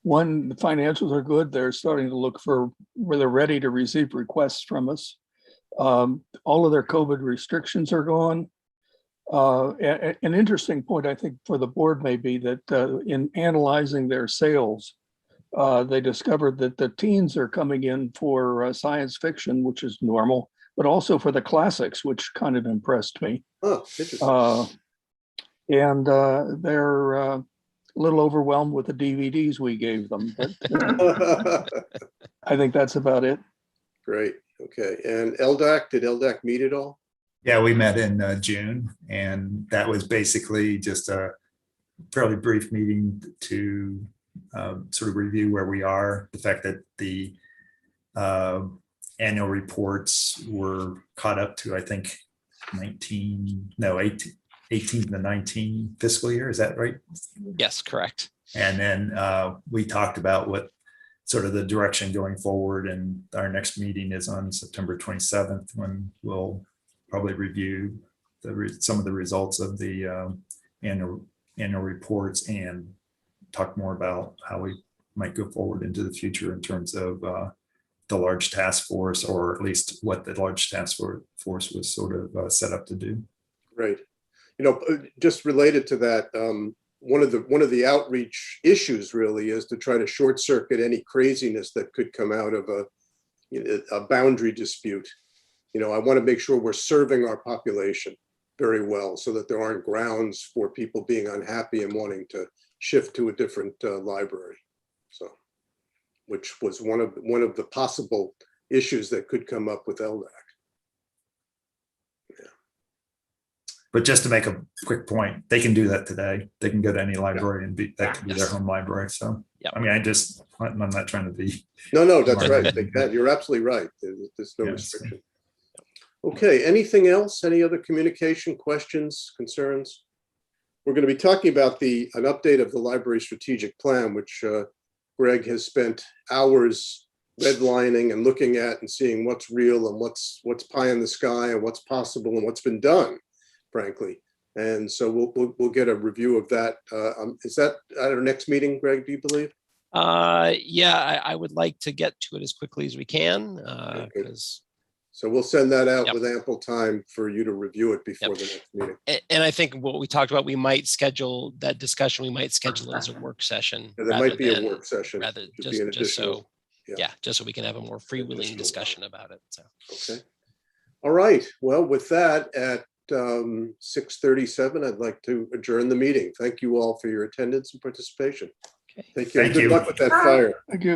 One, the financials are good. They're starting to look for where they're ready to receive requests from us. All of their COVID restrictions are gone. An interesting point, I think, for the board may be that in analyzing their sales, they discovered that the teens are coming in for science fiction, which is normal, but also for the classics, which kind of impressed me. Oh, interesting. And they're a little overwhelmed with the DVDs we gave them, but I think that's about it. Great. Okay. And LDAC, did LDAC meet at all? Yeah, we met in June, and that was basically just a fairly brief meeting to sort of review where we are. The fact that the annual reports were caught up to, I think, 18 to 19 fiscal year. Is that right? Yes, correct. And then we talked about what sort of the direction going forward, and our next meeting is on September 27th, when we'll probably review some of the results of the annual reports and talk more about how we might go forward into the future in terms of the large task force, or at least what the large task force was sort of set up to do. Right. You know, just related to that, one of the outreach issues really is to try to short circuit any craziness that could come out of a boundary dispute. You know, I want to make sure we're serving our population very well, so that there aren't grounds for people being unhappy and wanting to shift to a different library. So, which was one of the possible issues that could come up with LDAC. But just to make a quick point, they can do that today. They can go to any library and that can be their home library. So, I mean, I'm not trying to be. No, that's right. They can. You're absolutely right. There's no restriction. Okay, anything else? Any other communication questions, concerns? We're going to be talking about an update of the library strategic plan, which Greg has spent hours redlining and looking at and seeing what's real and what's pie in the sky and what's possible and what's been done, frankly. And so we'll get a review of that. Is that at our next meeting, Greg, do you believe? Yeah, I would like to get to it as quickly as we can. So we'll send that out with ample time for you to review it before the next meeting. And I think what we talked about, we might schedule that discussion. We might schedule it as a work session. Yeah, there might be a work session. Rather just so we can have a more freewheeling discussion about it. So. Okay. All right. Well, with that, at 6:37, I'd like to adjourn the meeting. Thank you all for your attendance and participation. Okay. Thank you. Thank Good you. luck with that fire. Thank you.